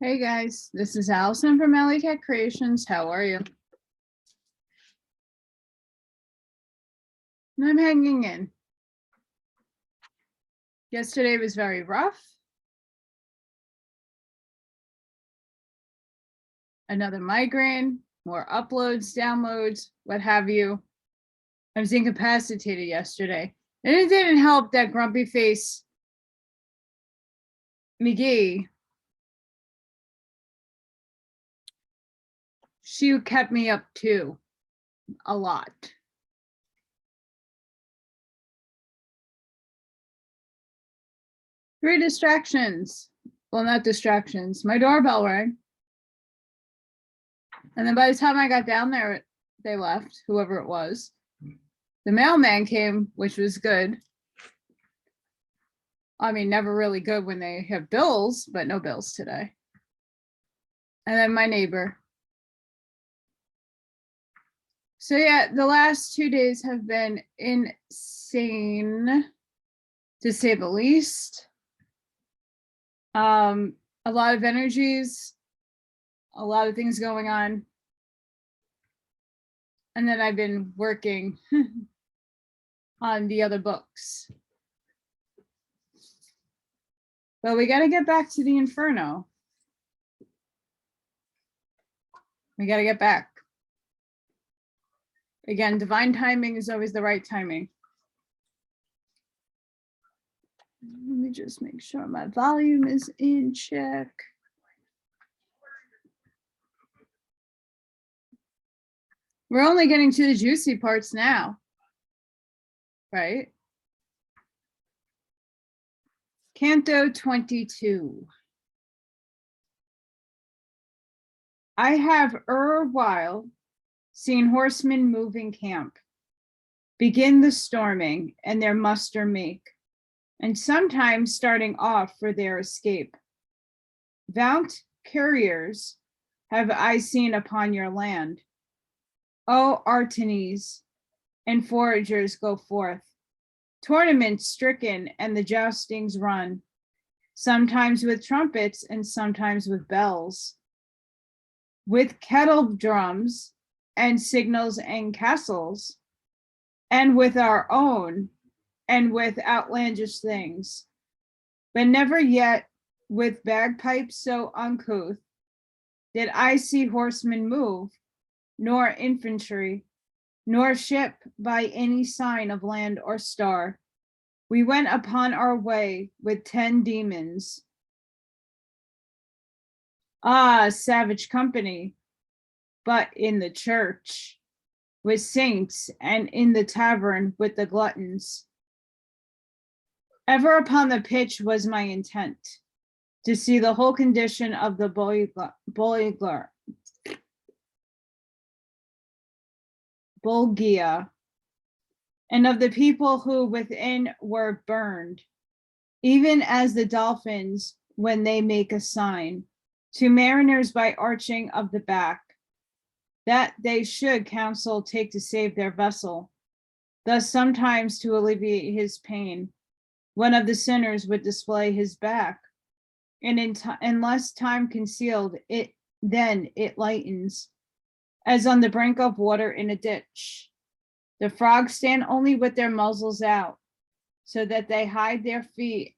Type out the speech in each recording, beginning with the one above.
Hey guys, this is Allison from Allykatkreations. How are you? I'm hanging in. Yesterday was very rough. Another migraine, more uploads, downloads, what have you. I was incapacitated yesterday. And it didn't help that grumpy face McGee. She kept me up too, a lot. Three distractions. Well, not distractions. My doorbell rang. And then by the time I got down there, they left, whoever it was. The mailman came, which was good. I mean, never really good when they have bills, but no bills today. And then my neighbor. So yeah, the last 2 days have been insane, to say the least. A lot of energies, a lot of things going on. And then I've been working on the other books. But we got to get back to the Inferno. We got to get back. Again, divine timing is always the right timing. Let me just make sure my volume is in check. We're only getting to the juicy parts now, right? Canto 22. I have erewhile seen horsemen move in camp, begin the storming and their muster make, and sometimes starting off for their escape. Vaunt couriers have I seen upon your land. O Artanes, and foragers go forth, tournaments stricken and the joustings run, sometimes with trumpets and sometimes with bells, with kettle drums and signals and castles, and with our own and with outlandish things, but never yet with bagpipes so uncouth did I see horsemen move, nor infantry, nor ship by any sign of land or star. We went upon our way with 10 demons. Ah, savage company, but in the church with saints and in the tavern with the gluttons. Ever upon the pitch was my intent, to see the whole condition of the Bulgia, and of the people who within were burned, even as the dolphins when they make a sign to mariners by arching of the back, that they should counsel take to save their vessel, thus sometimes to alleviate his pain. One of the sinners would display his back, and unless time concealed it, then it lightens, as on the brink of water in a ditch. The frogs stand only with their muzzles out, so that they hide their feet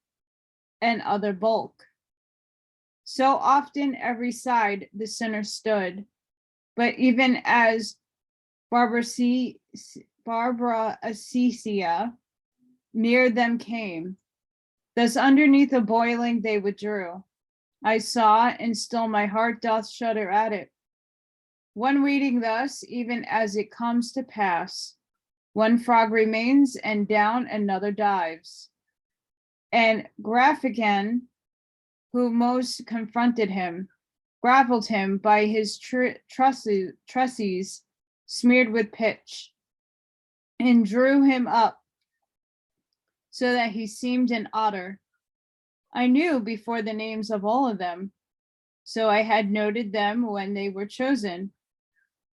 and other bulk. So often every side the sinner stood, but even as Barbara Acesia near them came, thus underneath a boiling they withdrew. I saw, and still my heart doth shudder at it. One reading thus, even as it comes to pass, one frog remains, and down another dives. And Graphican, who most confronted him, grappled him by his tresses smeared with pitch, and drew him up so that he seemed an otter. I knew before the names of all of them, so I had noted them when they were chosen,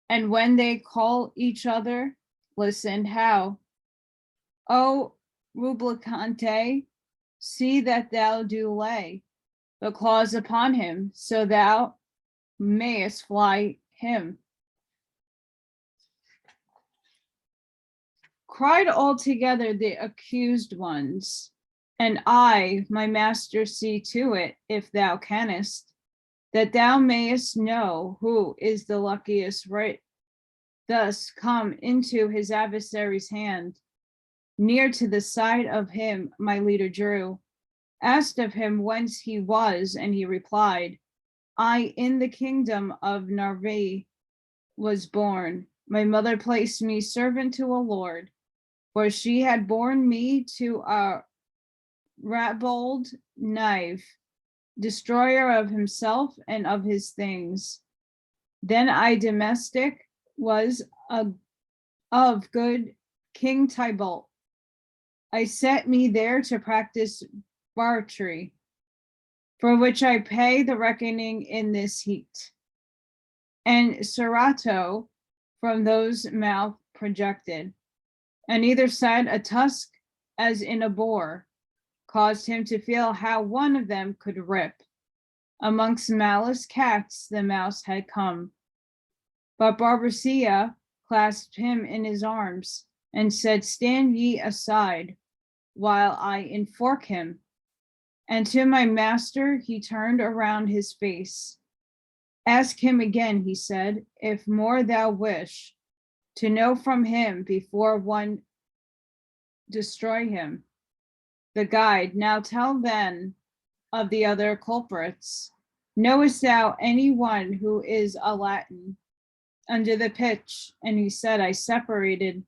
and when they call each other, listened how. O Rublicante, see that thou do lay the claws upon him, so thou mayest fly him. Cried all together the accused ones, and I, my master, see to it, if thou canst, that thou mayest know who is the luckiest, right? Thus come into his adversary's hand. Near to the side of him my leader drew, asked of him whence he was, and he replied, I in the kingdom of Narvi was born. My mother placed me servant to a lord, for she had borne me to a Ratbold knave, destroyer of himself and of his things. Then I domestic was of good King Tybalt. I set me there to practice bartry, for which I pay the reckoning in this heat. And Serato from those mouth projected, on either side a tusk as in a boar, caused him to feel how one of them could rip. Amongst malice cats the mouse had come. But Barbacia clasped him in his arms and said, stand ye aside, while I enfork him. And to my master he turned around his face. Ask him again, he said, if more thou wish, to know from him before one destroy him. The guide, now tell then of the other culprits. Knowest thou any one who is a Latin under the pitch? And he said, I separated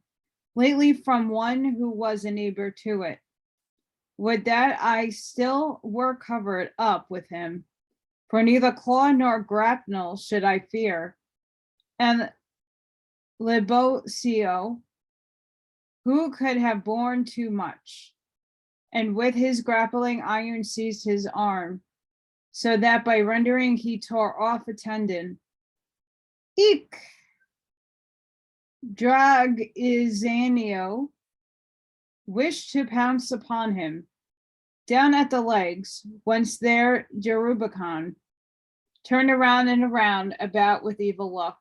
lately from one who was a neighbor to it. Would that I still were covered up with him, for neither claw nor grapnel should I fear. And Libotio, who could have borne too much, and with his grappling iron seized his arm, so that by rendering he tore off a tendon. Eek! Dragizanio wished to pounce upon him, down at the legs, whence there Jerubicon turned around and around about with evil look.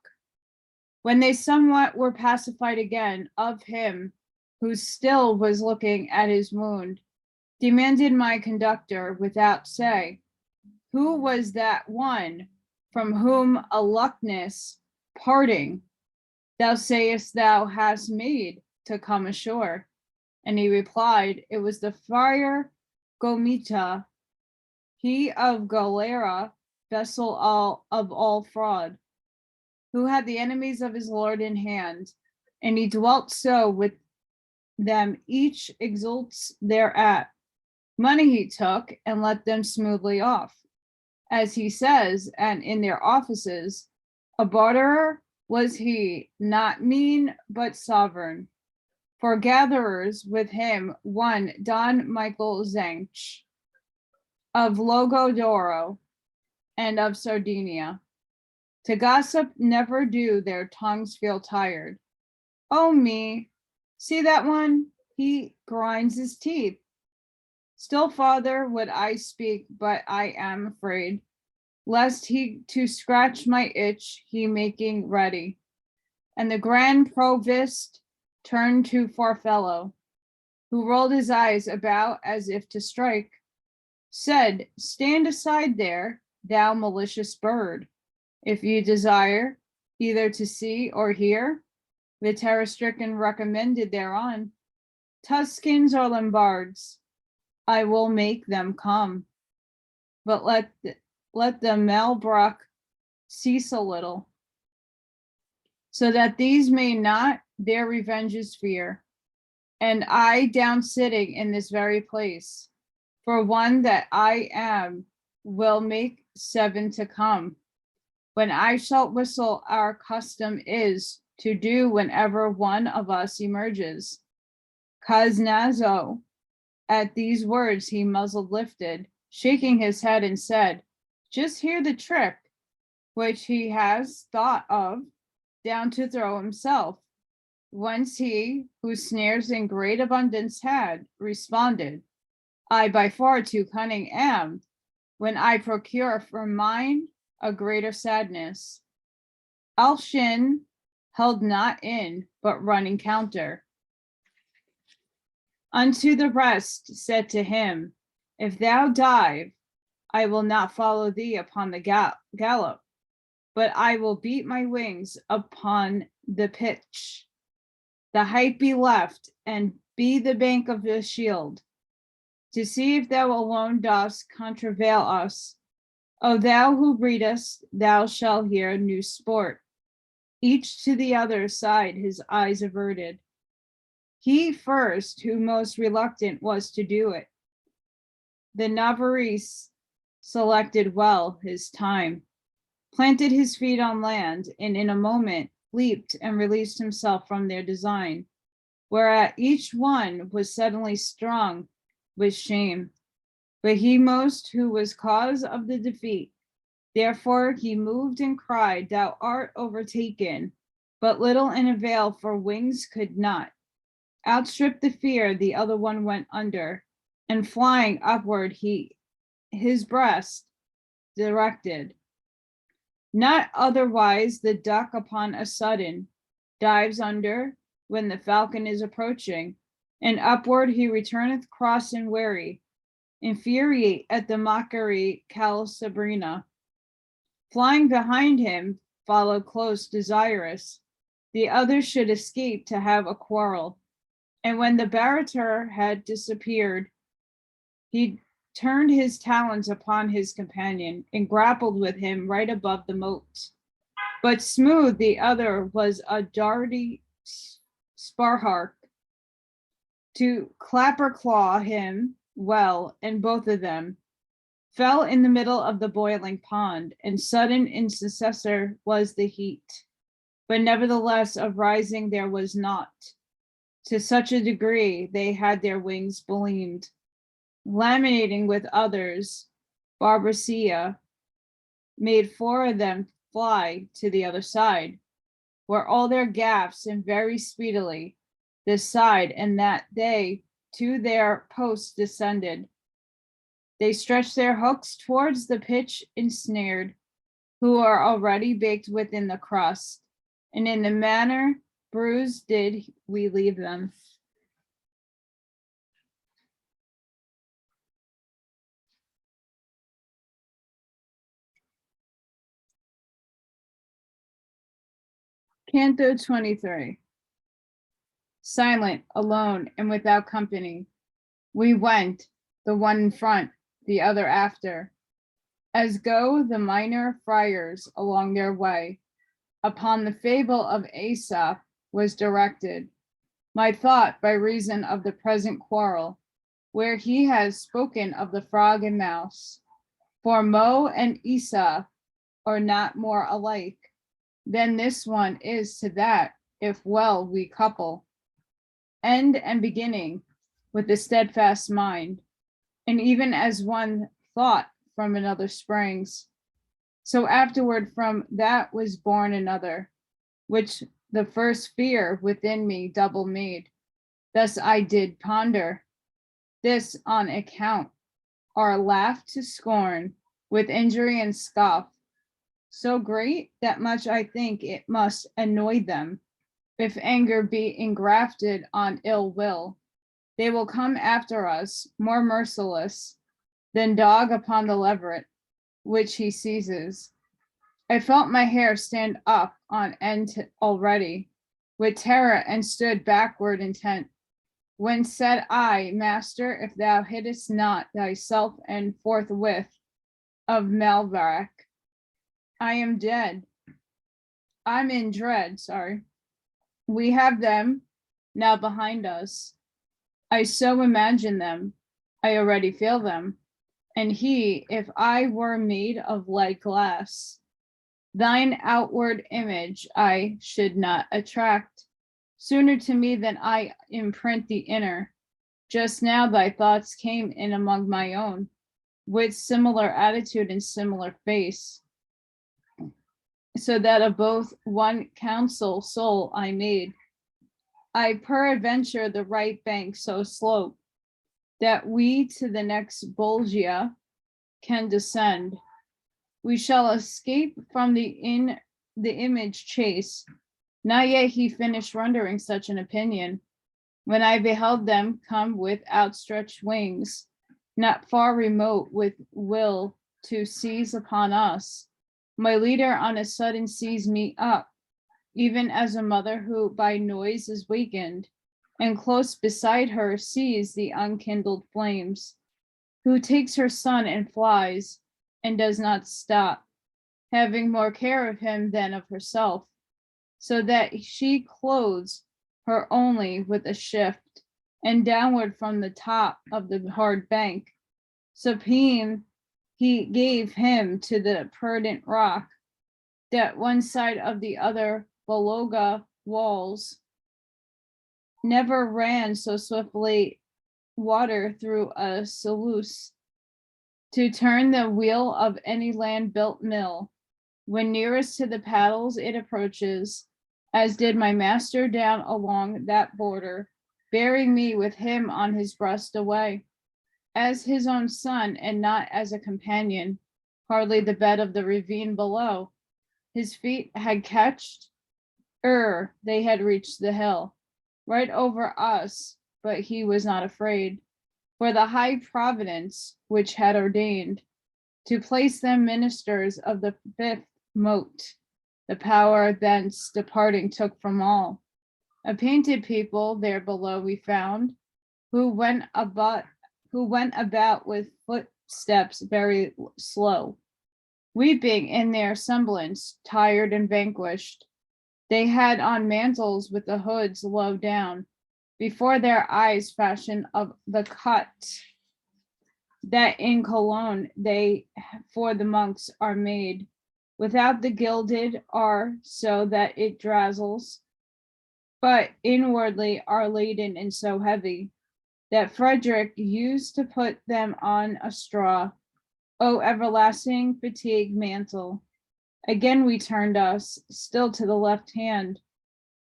When they somewhat were pacified again, of him, who still was looking at his wound, demanded my conductor without say, who was that one from whom a luckness parting thou sayest thou hast made to come ashore? And he replied, it was the friar Gomita, he of Galera, vessel of all fraud, who had the enemies of his lord in hand, and he dwelt so with them, each exults thereat. Money he took and let them smoothly off, as he says, and in their offices, a barterer was he, not mean but sovereign. For gatherers with him one Don Michael Zench of Logodoro and of Sardinia. To gossip never do their tongues feel tired. Oh me, see that one? He grinds his teeth. Still farther would I speak, but I am afraid, lest he to scratch my itch he making ready. And the grand provost turned to Farfellow, who rolled his eyes about as if to strike, said, stand aside there, thou malicious bird. If you desire either to see or hear, the terror-stricken recommended thereon, Tuscans or Lombards, I will make them come. But let the Malbrook cease a little, so that these may not their revenges fear. And I down sitting in this very place, for one that I am, will make 7 to come. When I shall whistle, our custom is to do whenever one of us emerges. Caznazo, at these words he muzzled lifted, shaking his head, and said, just hear the trick, which he has thought of, down to throw himself. Whence he, who snares in great abundance had, responded, I by far too cunning am, when I procure for mine a greater sadness. Alshin held not in, but running counter. Unto the rest said to him, if thou dive, I will not follow thee upon the gallop, but I will beat my wings upon the pitch. The height be left, and be the bank of the shield, to see if thou alone dost contravail us. O thou who readest, thou shalt hear new sport. Each to the other side his eyes averted. He first, who most reluctant was to do it. The Navarrese selected well his time, planted his feet on land, and in a moment leaped and released himself from their design, whereat each one was suddenly strung with shame. But he most who was cause of the defeat, therefore he moved and cried, thou art overtaken, but little in avail, for wings could not outstrip the fear. The other one went under, and flying upward his breast directed. Not otherwise the duck upon a sudden dives under when the falcon is approaching, and upward he returneth cross and weary, infuriate at the mockery Calisabrina. Flying behind him, followed close, desirous the other should escape to have a quarrel. And when the barrator had disappeared, he turned his talons upon his companion and grappled with him right above the moat. But smooth the other was a darty sparhark to clapper claw him well, and both of them fell in the middle of the boiling pond, and sudden and successor was the heat. But nevertheless of rising there was not, to such a degree they had their wings bleamed. Laminating with others, Barbacia made 4 of them fly to the other side, where all their gaffs, and very speedily this side and that they to their posts descended. They stretched their hooks towards the pitch ensnared, who are already baked within the crust, and in the manner bruised did we leave them. Canto 23. Silent, alone, and without company, we went, the one in front, the other after, as go the minor friars along their way. Upon the fable of Aesop was directed my thought by reason of the present quarrel, where he has spoken of the frog and mouse. For Mo and Esau are not more alike than this one is to that, if well we couple end and beginning with a steadfast mind, and even as one thought from another springs, so afterward from that was born another, which the first fear within me double made. Thus I did ponder this on account, our laugh to scorn with injury and scoff, so great that much I think it must annoy them. If anger be engrafted on ill will, they will come after us more merciless than dog upon the leveret, which he seizes. I felt my hair stand up on end already with terror, and stood backward intent. When said I, Master, if thou hiddest not thyself, and forthwith of Melvarak, I am dead. I'm in dread, sorry. We have them now behind us. I so imagine them, I already feel them. And he, if I were made of lead glass, thine outward image I should not attract sooner to me than I imprint the inner. Just now thy thoughts came in among my own, with similar attitude and similar face, so that of both one counsel soul I made. I peradventure the right bank so slope, that we to the next Bolgia can descend. We shall escape from the image chase. Not yet he finished rendering such an opinion, when I beheld them come with outstretched wings, not far remote with will to seize upon us. My leader on a sudden seized me up, even as a mother who by noise is wakened, and close beside her sees the unkindled flames, who takes her son and flies, and does not stop, having more care of him than of herself, so that she clothes her only with a shift, and downward from the top of the hard bank, supine he gave him to the prudent rock, that one side of the other Beloga walls never ran so swiftly water through a sluice to turn the wheel of any land-built mill. When nearest to the paddles it approaches, as did my master down along that border, bearing me with him on his breast away, as his own son and not as a companion, hardly the bed of the ravine below. His feet had catched ere they had reached the hill, right over us, but he was not afraid, for the high providence which had ordained to place them ministers of the fifth mote, the power thence departing took from all. A painted people there below we found, who went about with footsteps very slow, weeping in their semblance, tired and vanquished. They had on mantles with the hoods low down, before their eyes fashioned of the cut that in Cologne they for the monks are made, without the gilded are so that it dazzles, but inwardly are laden and so heavy, that Frederick used to put them on a straw. O everlasting fatigue mantle. Again we turned us, still to the left hand,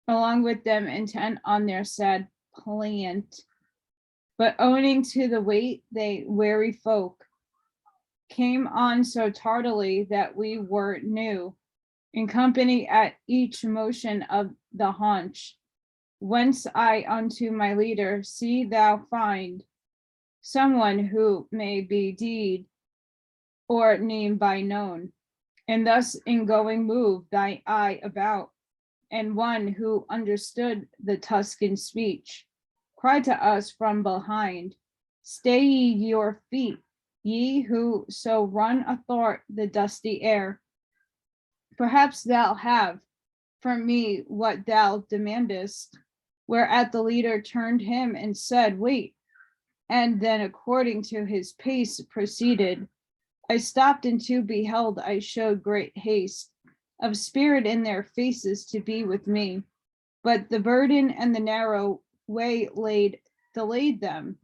along with them intent on their sad plaint. But owing to the weight, they weary folk came on so tardily that we were new, in company at each motion of the haunch. Whence I unto my leader, see thou find someone who may be deed or name by known, and thus in going move thy eye about, and one who understood the Tuscan speech cried to us from behind, stay ye your feet, ye who so run athwart the dusty air. Perhaps thou have from me what thou demandest. Whereat the leader turned him and said, wait, and then according to his pace proceeded. I stopped and to beheld I showed great haste of spirit in their faces to be with me, but the burden and the narrow way delayed them.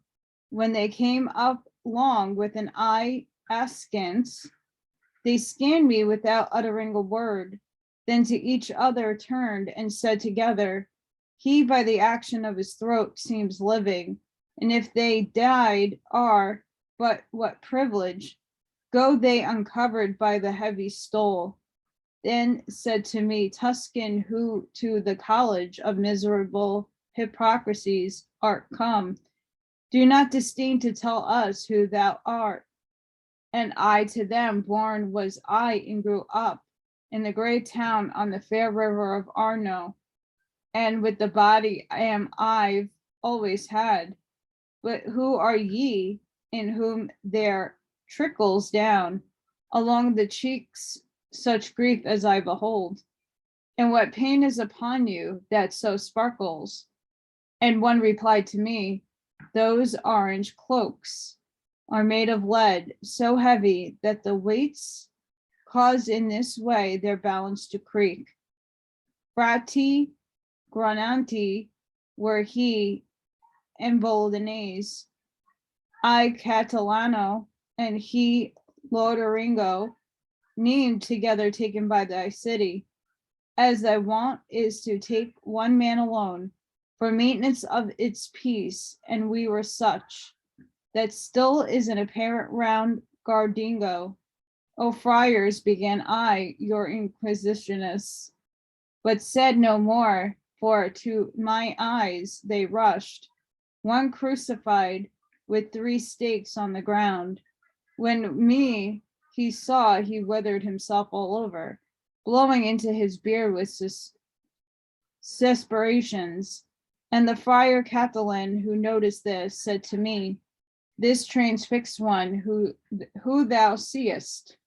When they came up long with an eye askance, they scanned me without uttering a word, then to each other turned and said together, he by the action of his throat seems living, and if they died are, but what privilege, go they uncovered by the heavy stole. Then said to me, Tuscan, who to the college of miserable hypocrisies art come, do not disdain to tell us who thou art. And I to them, born was I and grew up in the great town on the fair river of Arno, and with the body I've always had. But who are ye, in whom there trickles down along the cheeks such grief as I behold? And what pain is upon you that so sparkles? And one replied to me, those orange cloaks are made of lead, so heavy that the weights cause in this way their balance to creak. Frati Grananti were he, and Bolognese, I Catalano, and he Lodoringo, named together taken by thy city, as thy wont is to take one man alone, for maintenance of its peace, and we were such, that still is an apparent round Gardingo. O friars, began I, your inquisitionists, but said no more, for to my eyes they rushed, one crucified with 3 stakes on the ground. When me he saw, he withered himself all over, blowing into his beard with suspirations. And the friar Catalan, who noticed this, said to me, this transfixed one who thou seest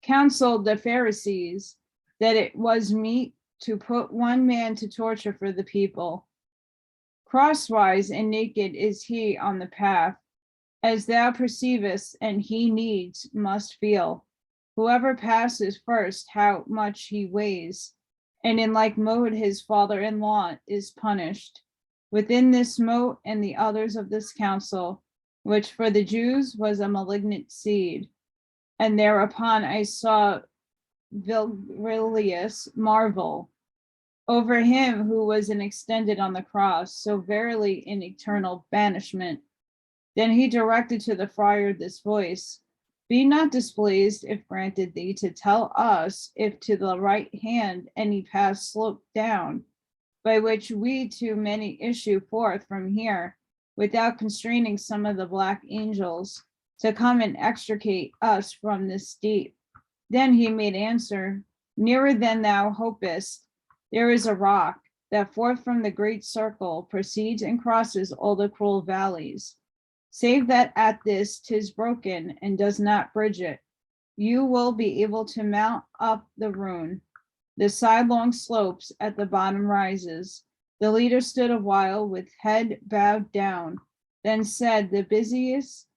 counseled the Pharisees that it was meet to put one man to torture for the people. Crosswise and naked is he on the path, as thou perceivest, and he needs must feel. Whoever passes first how much he weighs, and in like mode his father-in-law is punished. Within this mote and the others of this council, which for the Jews was a malignant seed. And thereupon I saw Virilius marvel over him who was extended on the cross, so verily in eternal banishment. Then he directed to the friar this voice, be not displeased if granted thee to tell us if to the right hand any path slope down, by which we too many issue forth from here, without constraining some of the black angels to come and extricate us from this deep. Then he made answer, nearer than thou hopest, there is a rock that forth from the great circle proceeds and crosses all the cruel valleys. Save that at this 'tis broken and does not bridge it, you will be able to mount up the ruin. The sidelong slopes at the bottom rises. The leader stood a while with head bowed down, then said the busiest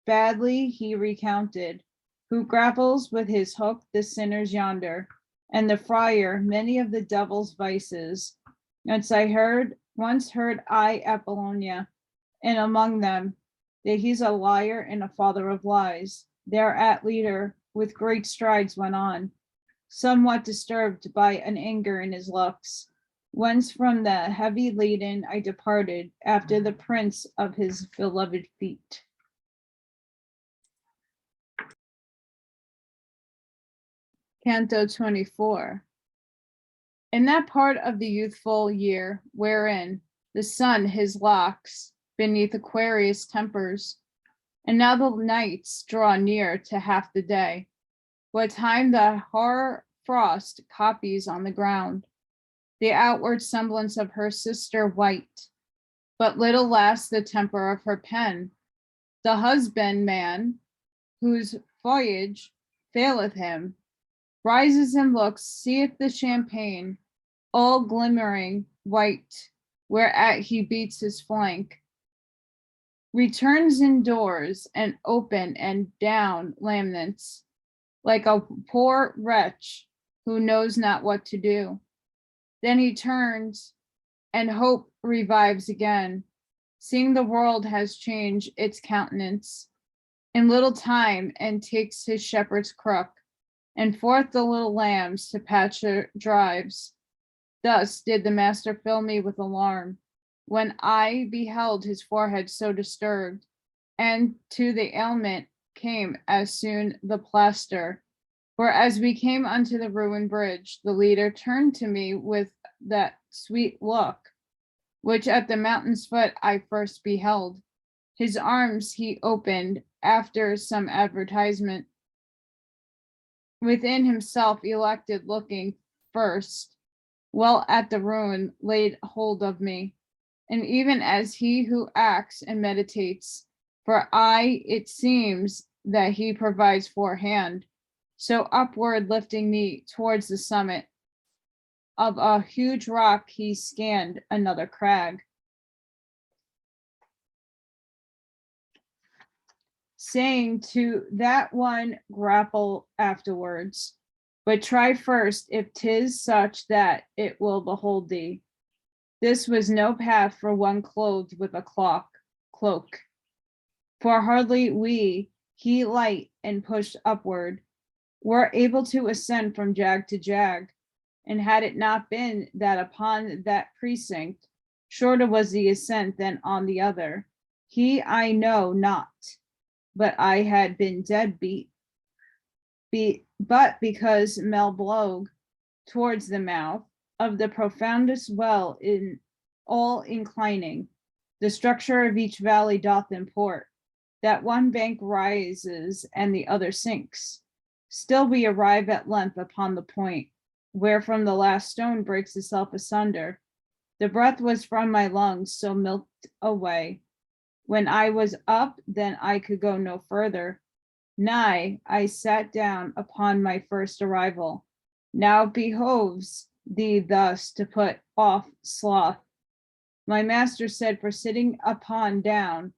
badly he recounted, who grapples with his hook the sinners yonder, and the friar many of the devil's vices. Once heard I at Bologna, and among them, that he's a liar and a father of lies. Thereat leader with great strides went on, somewhat disturbed by an anger in his looks. Whence from the heavy laden I departed after the prince of his beloved feet. Canto 24. In that part of the youthful year wherein the sun his locks beneath Aquarius tempers, and now the nights draw near to half the day, what time the hoar frost copies on the ground the outward semblance of her sister white, but little less the temper of her pen. The husbandman, whose voyage faileth him, rises and looks, seeth the champaign, all glimmering white, whereat he beats his flank, returns indoors and open and down laments, like a poor wretch who knows not what to do. Then he turns and hope revives again, seeing the world has changed its countenance in little time, and takes his shepherd's crook, and forth the little lambs to pasture drives. Thus did the master fill me with alarm, when I beheld his forehead so disturbed, and to the ailment came as soon the plaster. For as we came unto the ruined bridge, the leader turned to me with that sweet look, which at the mountain's foot I first beheld. His arms he opened after some advertisement. Within himself elected, looking first, well at the ruin, laid hold of me. And even as he who acts and meditates, for it seems that he provides forehand, so upward lifting me towards the summit of a huge rock, he scanned another crag, saying to that one, grapple afterwards, but try first if 'tis such that it will behold thee. This was no path for one clothed with a cloak, for hardly he light and pushed upward, were able to ascend from jag to jag, and had it not been that upon that precinct shorter was the ascent than on the other, He I know not, but I had been dead beat. But because Mel blowed towards the mouth of the profoundest well in all inclining, the structure of each valley doth import, that one bank rises and the other sinks. Still we arrive at length upon the point, where from the last stone breaks itself asunder. The breath was from my lungs so milked away. When I was up, then I could go no further. Nigh, I sat down upon my first arrival. Now behoves thee thus to put off sloth. My master said, for sitting upon down,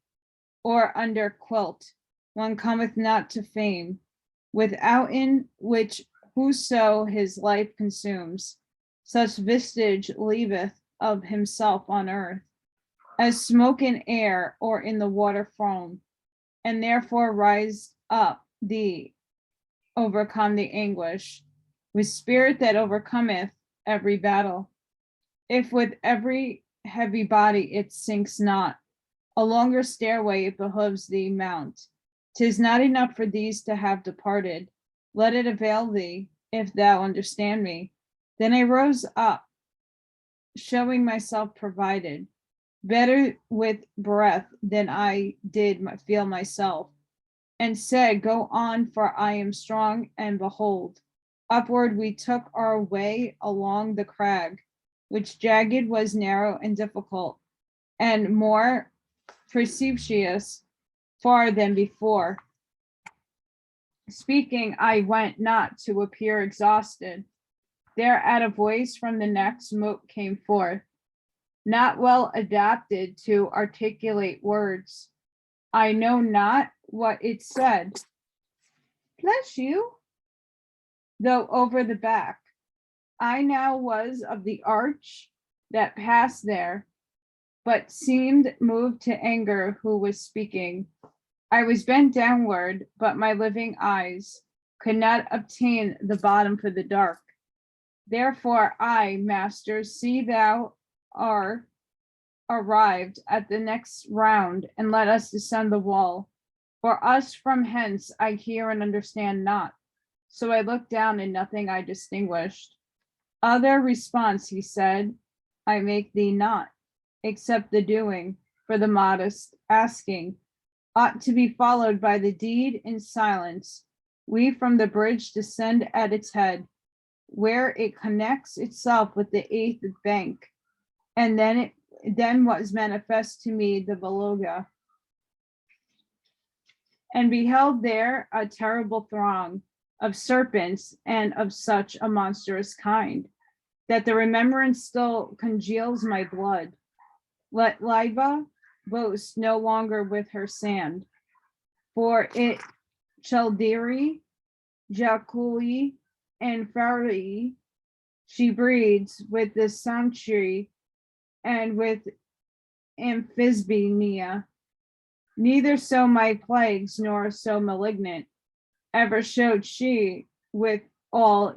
or under quilt, one cometh not to fame, without in which whoso his life consumes, such vestige leaveth of himself on earth, as smoke in air or in the water foam, and therefore rise up thee, overcome the anguish, with spirit that overcometh every battle. If with every heavy body it sinks not, a longer stairway it behooves thee mount. 'Tis not enough for these to have departed. Let it avail thee, if thou understand me. Then I rose up, showing myself provided, better with breath than I did feel myself, and said, go on, for I am strong, and behold, upward we took our way along the crag, which jagged was narrow and difficult, and more precipitous far than before. Speaking, I went not to appear exhausted. Thereat a voice from the next moat came forth, not well adapted to articulate words. I know not what it said. Bless you. Though over the back, I now was of the arch that passed there, but seemed moved to anger who was speaking. I was bent downward, but my living eyes could not obtain the bottom for the dark. Therefore I, master, see thou are arrived at the next round, and let us descend the wall. For us from hence I hear and understand not. So I looked down, and nothing I distinguished. Other response, he said, I make thee not, except the doing, for the modest asking, ought to be followed by the deed in silence. We from the bridge descend at its head, where it connects itself with the eighth bank, and then was manifest to me the Beluga, and beheld there a terrible throng of serpents, and of such a monstrous kind, that the remembrance still congeals my blood. Let Liba boast no longer with her sand, for it Chalderi, Jaculi, and Farii she breeds with the Sanchiri and with Amphisbenia. Neither so my plagues, nor so malignant, ever showed she with all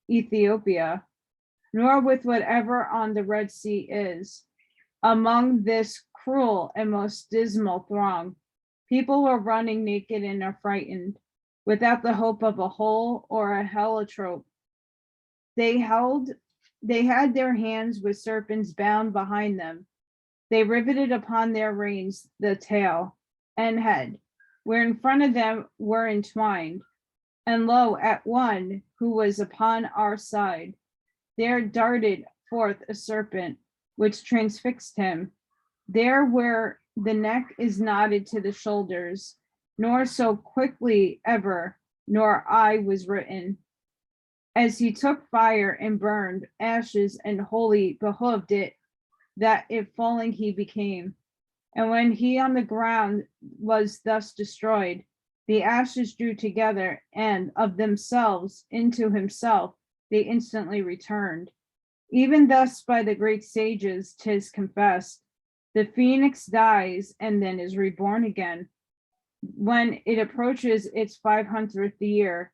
Ethiopia, nor with whatever on the Red Sea is. Among this cruel and most dismal throng, people were running naked and are frightened, without the hope of a hole or a heliotrope. They had their hands with serpents bound behind them. They riveted upon their reins the tail and head, where in front of them were entwined. And lo, at one who was upon our side, there darted forth a serpent, which transfixed him. There where the neck is knotted to the shoulders, nor so quickly ever, nor I was written. As he took fire and burned ashes, and wholly behoved it, that if falling he became. And when he on the ground was thus destroyed, the ashes drew together, and of themselves into himself they instantly returned. Even thus by the great sages 'tis confessed, the phoenix dies and then is reborn again. When it approaches its 500th year,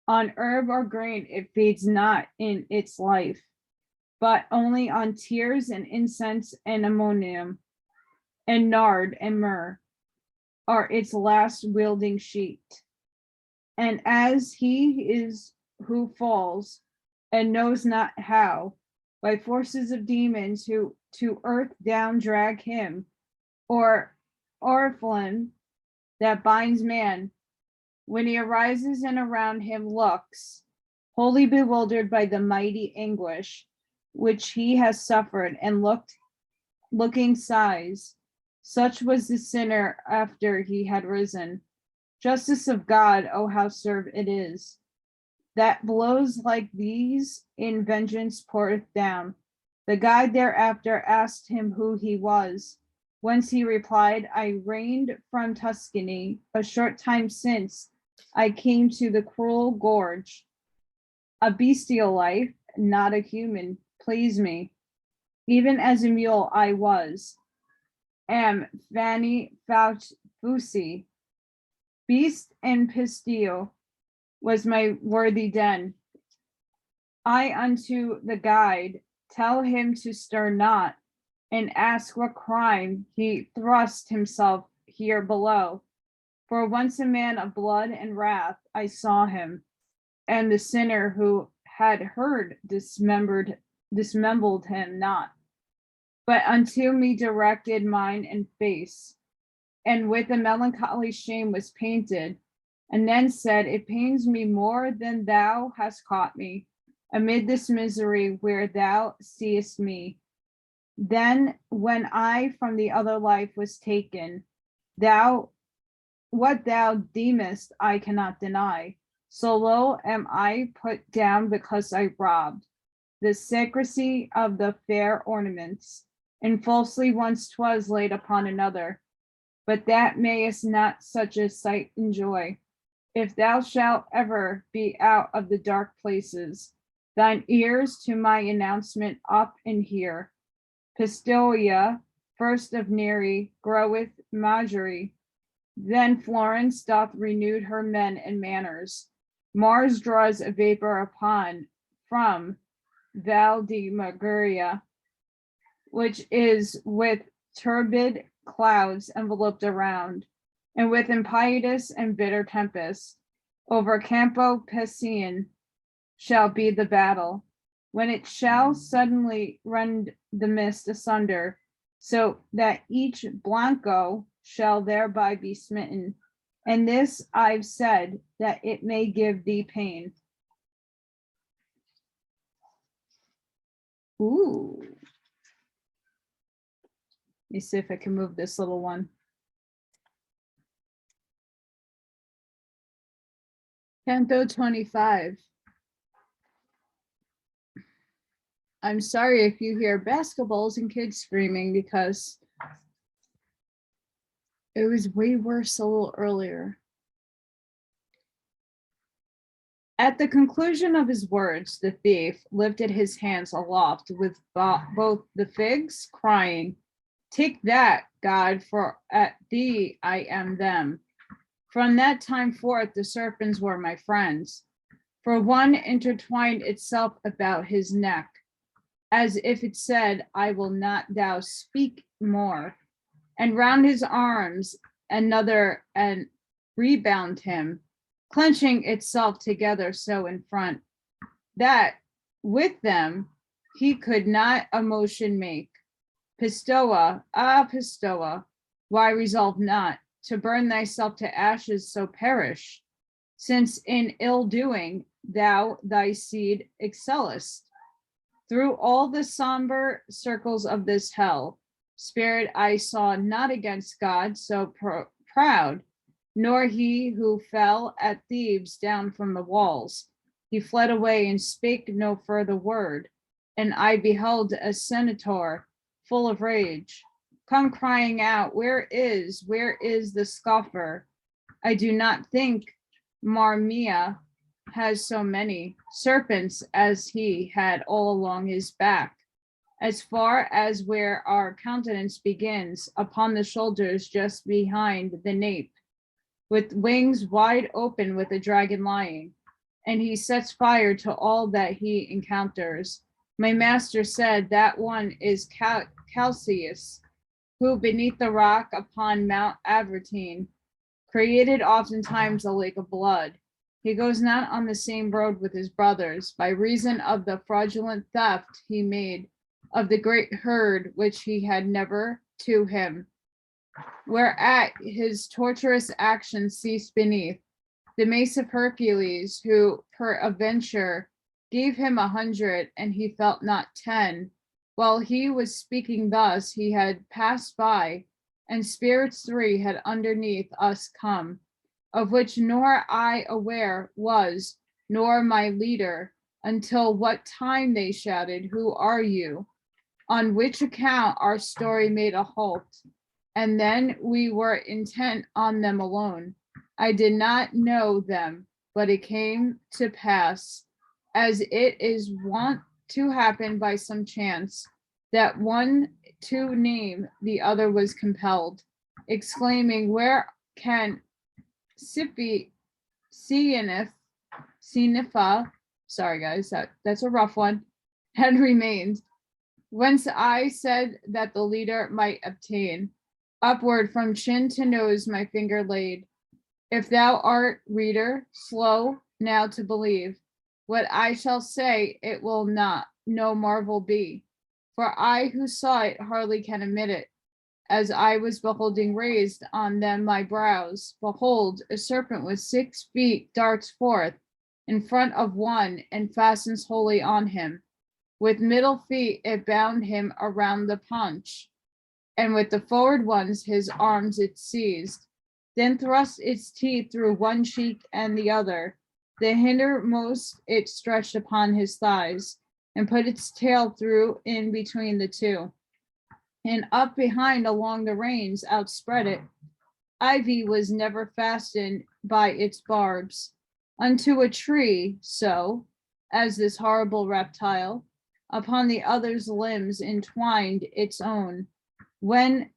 on herb or grain it feeds not in its life, but only on tears and incense and ammonium. and nard and myrrh are its last wielding sheet. And as he is who falls and knows not how, by forces of demons who to earth down drag him, or orphan that binds man, when he arises and around him looks, wholly bewildered by the mighty anguish which he has suffered, and looking sighs. Such was the sinner after he had risen. Justice of God, oh how serve it is, that blows like these in vengeance poureth down. The guide thereafter asked him who he was, whence he replied, I reigned from Tuscany. A short time since I came to the cruel gorge. A bestial life, not a human, please me. Even as a mule I was, am Fanny Fusi. Beast and pistio was my worthy den. I unto the guide tell him to stir not, and ask what crime he thrust himself here below. For once a man of blood and wrath I saw him, and the sinner who had heard dismembered him not, but unto me directed mine and face, and with a melancholy shame was painted, and then said, it pains me more than thou hast caught me, amid this misery where thou seest me. Then when I from the other life was taken, what thou deemest I cannot deny. So low am I put down because I robbed the secrecy of the fair ornaments, and falsely once 'twas laid upon another. But that mayest not such a sight enjoy. If thou shalt ever be out of the dark places, thine ears to my announcement up and hear. Pistoia, first of Neri, groweth Marjorie. Then Florence doth renewed her men and manners. Mars draws a vapor upon from Val di Marguria, which is with turbid clouds enveloped around, and with impetuous and bitter tempest. Over Campo Pesian shall be the battle, when it shall suddenly rend the mist asunder, so that each Blanco shall thereby be smitten. And this I've said, that it may give thee pain. Ooh. Let me see if I can move this little one. Canto 25. I'm sorry if you hear basketballs and kids screaming, because it was way worse a little earlier. At the conclusion of his words, the thief lifted his hands aloft with both the figs, crying, take that, God, for at thee I am them. From that time forth, the serpents were my friends, for one intertwined itself about his neck, as if it said, I will not thou speak more. And round his arms another and rebound him, clenching itself together so in front, that with them he could not a motion make. Pistoa, ah Pistoa, why resolve not to burn thyself to ashes, so perish, since in ill doing thou thy seed excellest. Through all the somber circles of this hell, spirit I saw not against God so proud, nor he who fell at Thebes down from the walls. He fled away and spake no further word, and I beheld a senator full of rage, come crying out, where is the scoffer? I do not think Marmia has so many serpents as he had all along his back, as far as where our countenance begins, upon the shoulders just behind the nape, with wings wide open with a dragon lying, and he sets fire to all that he encounters. My master said that one is Calcius, who beneath the rock upon Mount Avertine created oftentimes a lake of blood. He goes not on the same road with his brothers, by reason of the fraudulent theft he made of the great herd which he had never to him, whereat his torturous actions ceased beneath the mace of Hercules, who peradventure gave him 100, and he felt not 10. While he was speaking thus, he had passed by, and spirits 3 had underneath us come, of which nor I aware was, nor my leader, until what time they shouted, "Who are you?" On which account our story made a halt, and then we were intent on them alone. I did not know them, but it came to pass, as it is wont to happen by some chance, that one to name the other was compelled, exclaiming, "Where can Sinifa, sorry guys, that's a rough one, had remained?" Whence I said that the leader might obtain. Upward from chin to nose my finger laid. If thou art, reader, slow now to believe what I shall say, it will not no marvel be. For I who saw it hardly can admit it. As I was beholding raised on them my brows, behold, a serpent with 6 feet darts forth in front of one and fastens wholly on him. With middle feet it bound him around the paunch, and with the forward ones his arms it seized. Then thrust its teeth through one cheek and the other. The hindermost it stretched upon his thighs, and put its tail through in between the two. And up behind along the reins outspread it. Ivy was never fastened by its barbs unto a tree, so as this horrible reptile upon the other's limbs entwined its own. When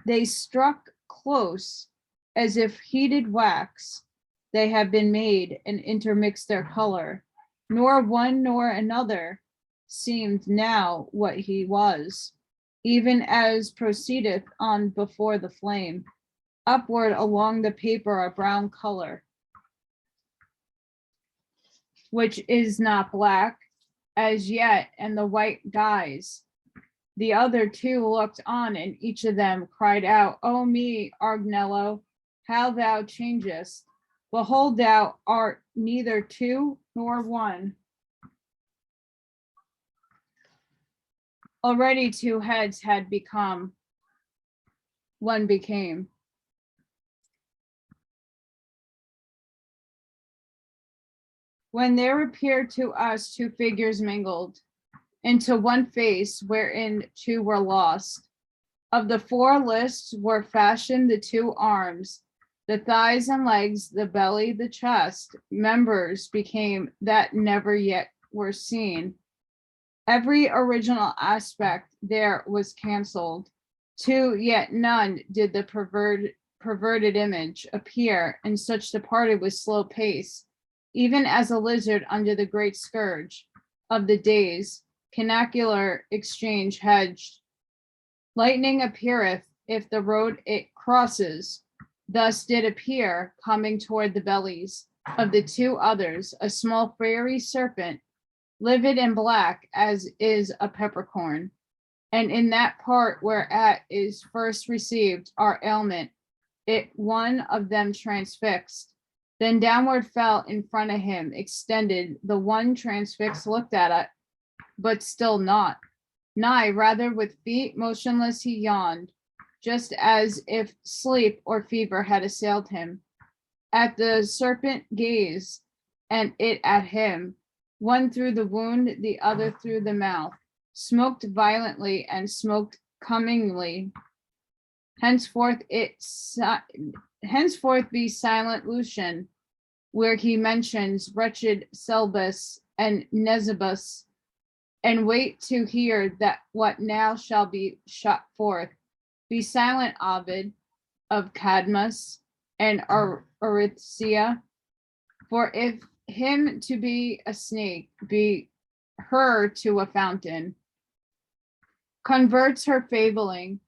they struck close, as if heated wax, they have been made and intermixed their color. Nor one nor another seemed now what he was, even as proceedeth on before the flame, upward along the paper a brown color, which is not black as yet, and the white dyes. The other 2 looked on, and each of them cried out, "O me, Agnello, how thou changest! Behold, thou art neither 2 nor 1. Already 2 heads had become, one became." When there appeared to us 2 figures mingled into one face, wherein 2 were lost. Of the 4 lists were fashioned the 2 arms, the thighs and legs, the belly, the chest. Members became that never yet were seen. Every original aspect there was cancelled. 2, yet none did the perverted image appear, and such departed with slow pace, even as a lizard under the great scourge of the days, canacular exchange hedged. Lightning appeareth if the road it crosses. Thus did appear, coming toward the bellies of the 2 others, a small fiery serpent, livid and black as is a peppercorn. And in that part whereat is first received our ailment, it one of them transfixed. Then downward fell in front of him, extended. The one transfixed looked at it, but still not. Nigh, rather with feet motionless he yawned, just as if sleep or fever had assailed him. At the serpent gazed, and it at him, one through the wound, the other through the mouth, smoked violently and smoked cunningly. Henceforth be silent, Lucian, where he mentions wretched Selbus and Nesibus, and wait to hear that what now shall be shot forth. Be silent, Ovid, of Cadmus and Erythia, for if him to be a snake, be her to a fountain, converts her fabling,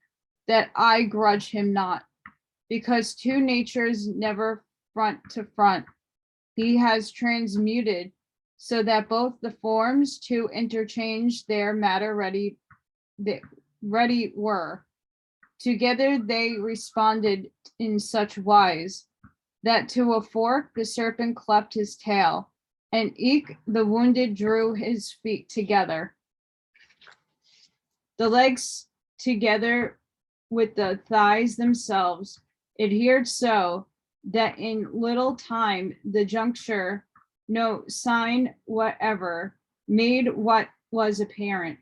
that I grudge him not, because two natures never front to front. He has transmuted so that both the forms to interchange their matter ready were. Together they responded in such wise that to a fork the serpent cleft his tail, and eke the wounded drew his feet together. The legs together with the thighs themselves adhered so that in little time the juncture no sign whatever made what was apparent.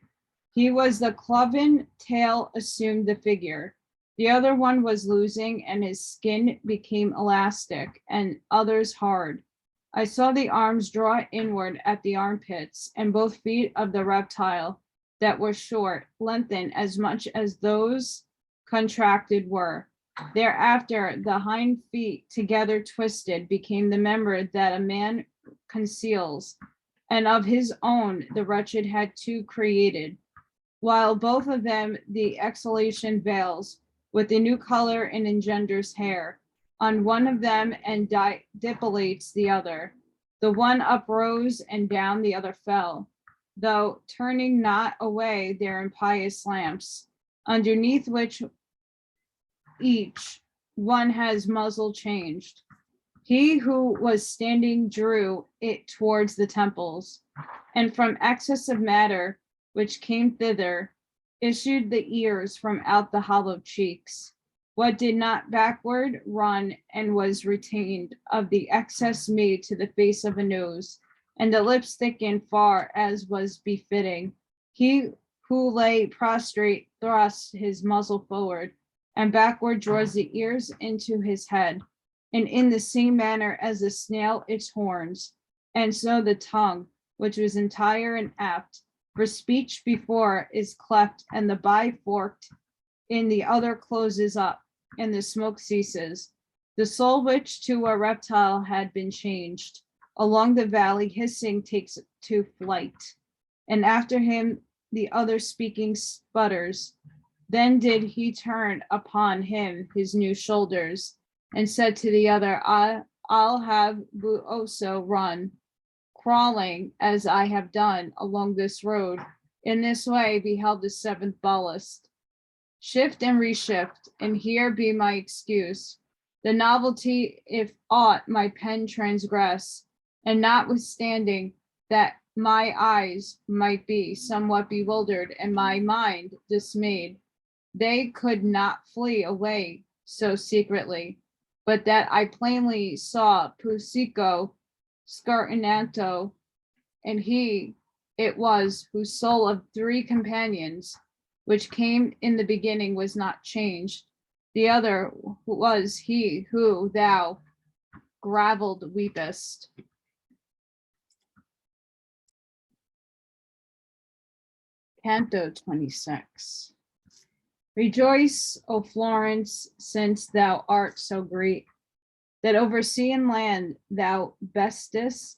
He was the cloven tail assumed the figure. The other one was losing, and his skin became elastic, and others hard. I saw the arms draw inward at the armpits, and both feet of the reptile that were short lengthen as much as those contracted were. Thereafter, the hind feet together twisted became the member that a man conceals, and of his own the wretched had two created, while both of them the exhalation veils with a new color and engenders hair on one of them and dipillates the other. The one uprose and down the other fell, though turning not away their impious lamps, underneath which each one has muzzle changed. He who was standing drew it towards the temples, and from excess of matter which came thither issued the ears from out the hollow cheeks. What did not backward run and was retained of the excess made to the face of a nose, and the lips thickened far as was befitting. He who lay prostrate thrusts his muzzle forward, and backward draws the ears into his head, and in the same manner as the snail its horns. And so the tongue, which was entire and apt for speech before, is cleft, and the biforked in the other closes up, and the smoke ceases. The soul which to a reptile had been changed, along the valley hissing takes to flight, and after him the other speaking sputters. Then did he turn upon him his new shoulders, and said to the other, I'll have Buoso run, crawling as I have done along this road. In this way beheld the seventh ballast. Shift and reshift, and here be my excuse. The novelty, if aught my pen transgress, and notwithstanding that my eyes might be somewhat bewildered and my mind dismayed, they could not flee away so secretly, but that I plainly saw Pusico Scartinato, and he it was whose soul of three companions, which came in the beginning, was not changed. The other was he who thou gravelled weepest. Canto 26. Rejoice, O Florence, since thou art so great, that over sea and land thou bestest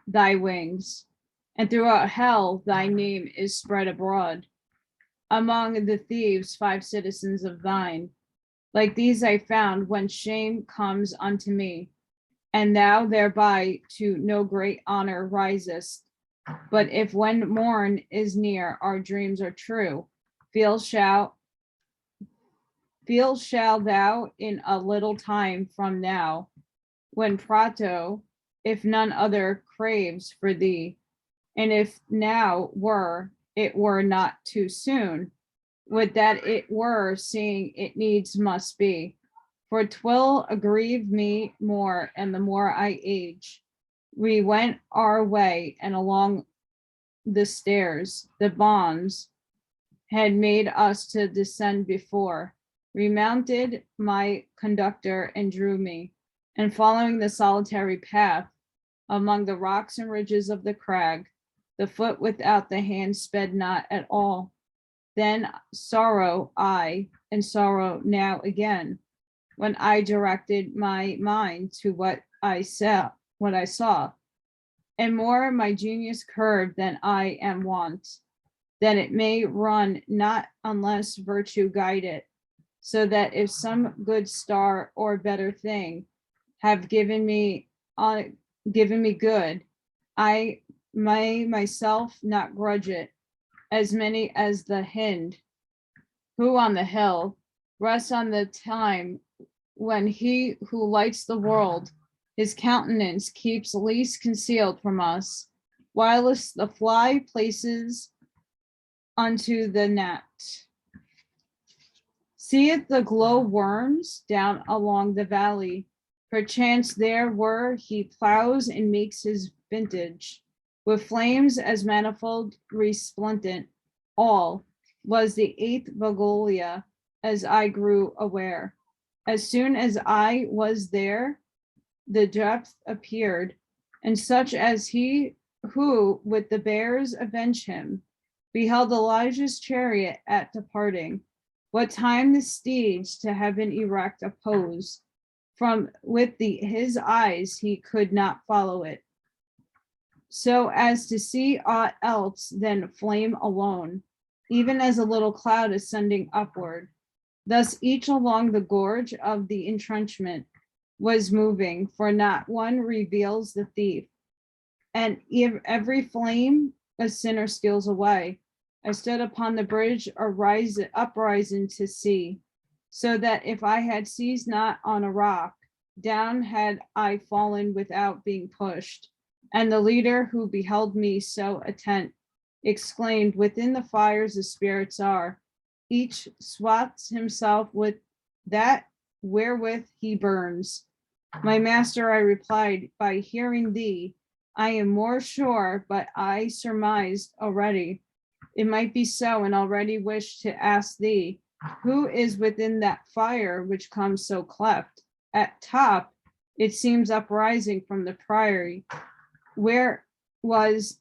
thy wings, and throughout hell thy name is spread abroad. Among the thieves 5 citizens of thine, like these I found when shame comes unto me, and thou thereby to no great honor risest. But if when morn is near our dreams are true, feel shall thou in a little time from now, when Prato, if none other, craves for thee, and if now were, it were not too soon, would that it were, seeing it needs must be, for 'twill aggrieve me more, and the more I age. We went our way, and along the stairs, the bonds had made us to descend before, remounted my conductor and drew me, and following the solitary path among the rocks and ridges of the crag, the foot without the hand sped not at all. Then sorrow I, and sorrow now again, when I directed my mind to what I saw, and more my genius curved than I am wont. that it may run not unless virtue guide it, so that if some good star or better thing have given me good, I may myself not grudge it, as many as the hind, who on the hill rests on the time when he who lights the world, his countenance keeps least concealed from us, whilst the fly places unto the net. Seeth the glow worms down along the valley, perchance there where he plows and makes his vintage, with flames as manifold resplendent, all was the eighth Vigilia, as I grew aware. As soon as I was there, the depth appeared, and such as he who with the bears avenge him, beheld Elijah's chariot at departing, what time the steeds to heaven erect oppose, from with his eyes he could not follow it, so as to see aught else than flame alone, even as a little cloud ascending upward. Thus each along the gorge of the entrenchment was moving, for not one reveals the thief, and every flame a sinner steals away. I stood upon the bridge uprising to see, so that if I had seized not on a rock, down had I fallen without being pushed. And the leader who beheld me so attent exclaimed, within the fires the spirits are, each swats himself with that wherewith he burns. My master, I replied, by hearing thee, I am more sure, but I surmised already. It might be so, and already wished to ask thee, who is within that fire which comes so cleft? At top, it seems uprising from the priory, where was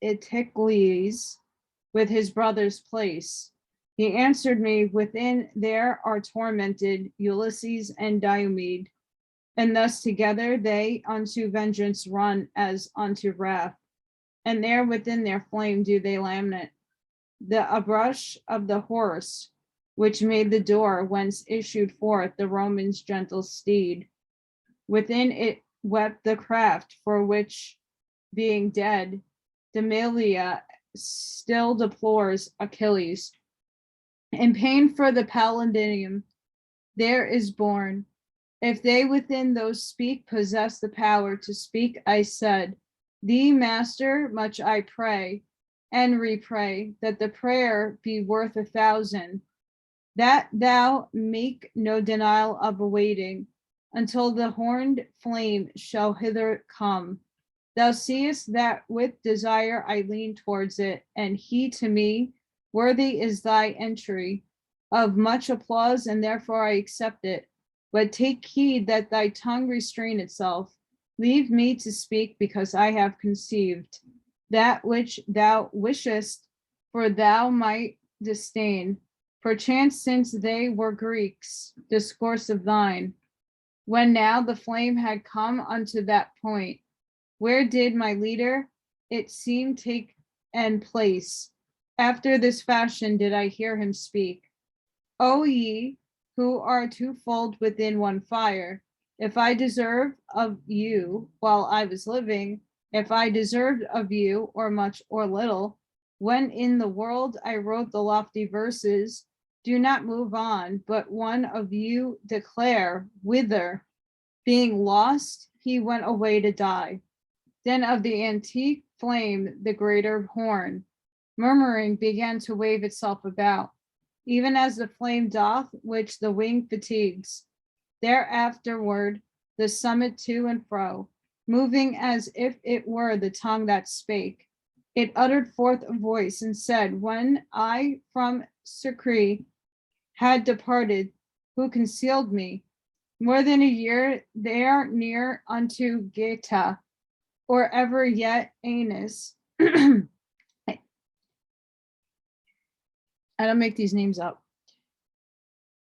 Eteocles with his brother's place. He answered me, within there are tormented Ulysses and Diomed, and thus together they unto vengeance run as unto wrath, and there within their flame do they lament. The abrush of the horse, which made the door whence issued forth the Roman's gentle steed. Within it wept the craft for which, being dead, Demilia still deplores Achilles. In pain for the Paladinium, there is born. If they within those speak possess the power to speak, I said, thee, master, much I pray, and repray, that the prayer be worth 1,000, that thou make no denial of awaiting, until the horned flame shall hither come. Thou seest that with desire I lean towards it, and he to me, worthy is thy entry, of much applause, and therefore I accept it. But take heed that thy tongue restrain itself. Leave me to speak, because I have conceived that which thou wishest, for thou might disdain. Perchance, since they were Greeks, discourse of thine. When now the flame had come unto that point, where did my leader, it seemed, take and place? After this fashion did I hear him speak. O ye, who are twofold within one fire, if I deserve of you while I was living, if I deserved of you or much or little, when in the world I wrote the lofty verses, do not move on, but one of you declare whither, being lost, he went away to die. Then of the antique flame the greater horn, murmuring, began to wave itself about, even as the flame doth which the wing fatigues. Thereafterward the summit to and fro, moving as if it were the tongue that spake. It uttered forth a voice and said, when I from Sicre had departed, who concealed me? More than a year there near unto Geta, or ever yet Anus. I don't make these names up.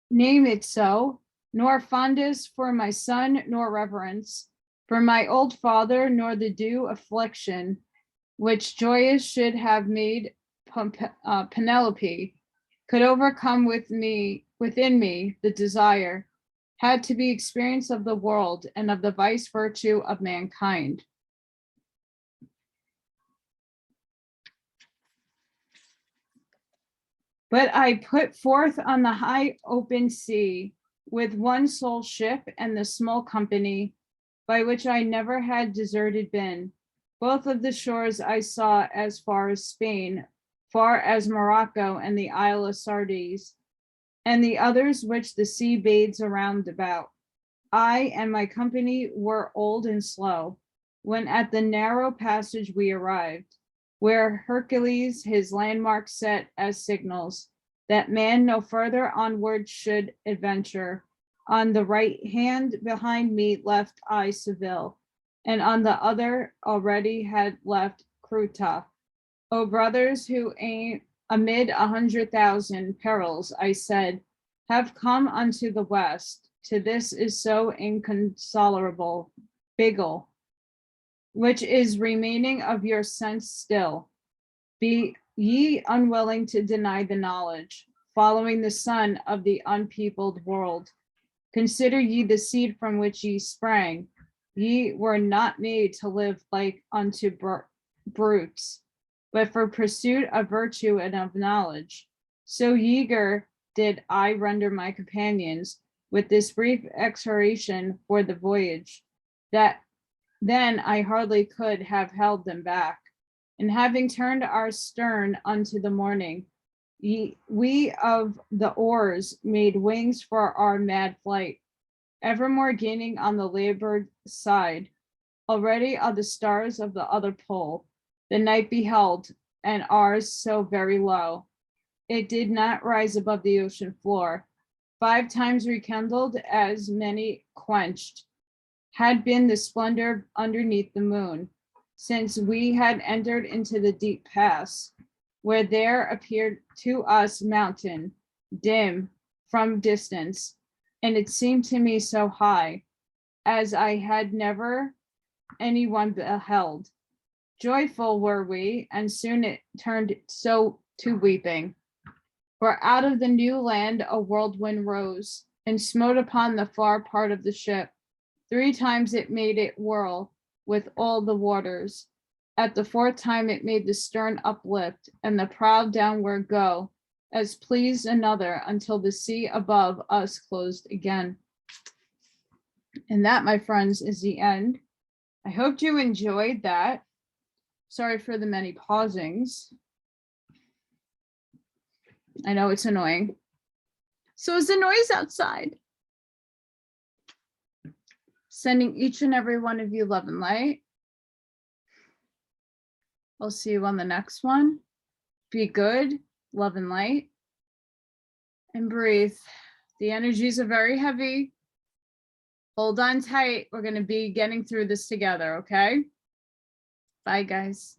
Name it so, nor fondness for my son, nor reverence for my old father, nor the due affliction which joyous should have made Penelope, could overcome within me the desire, had to be experience of the world and of the vice virtue of mankind. But I put forth on the high open sea with one sole ship and the small company by which I never had deserted been. Both of the shores I saw as far as Spain, far as Morocco and the Isle of Sardes, and the others which the sea bathes around about. I and my company were old and slow, when at the narrow passage we arrived, where Hercules his landmarks set as signals, that man no further onward should adventure. On the right hand behind me left I Seville, and on the other already had left Ceuta. O brothers who aim amid 100,000 perils, I said, have come unto the west, to this is so inconsolable, Bigel, which is remaining of your sense still. Be ye unwilling to deny the knowledge, following the son of the unpeopled world. Consider ye the seed from which ye sprang. Ye were not made to live like unto brutes, but for pursuit of virtue and of knowledge. So eager did I render my companions with this brief exhortation for the voyage, that then I hardly could have held them back. And having turned our stern unto the morning, we of the oars made wings for our mad flight, evermore gaining on the larboard side. Already are the stars of the other pole, the night beheld, and ours so very low. It did not rise above the ocean floor. 5 times rekindled, as many quenched, had been the splendor underneath the moon, since we had entered into the deep pass, where there appeared to us mountain, dim from distance, and it seemed to me so high, as I had never anyone beheld. Joyful were we, and soon it turned so to weeping. For out of the new land a whirlwind rose, and smote upon the far part of the ship. 3 times it made it whirl with all the waters. At the 4th time it made the stern uplift, and the prow downward go, as pleased another, until the sea above us closed again. And that, my friends, is the end. I hope you enjoyed that. Sorry for the many pausings. I know it's annoying. So is the noise outside. Sending each and every one of you love and light. I'll see you on the next one. Be good, love and light, and breathe. The energies are very heavy. Hold on tight. We're going to be getting through this together, okay? Bye, guys.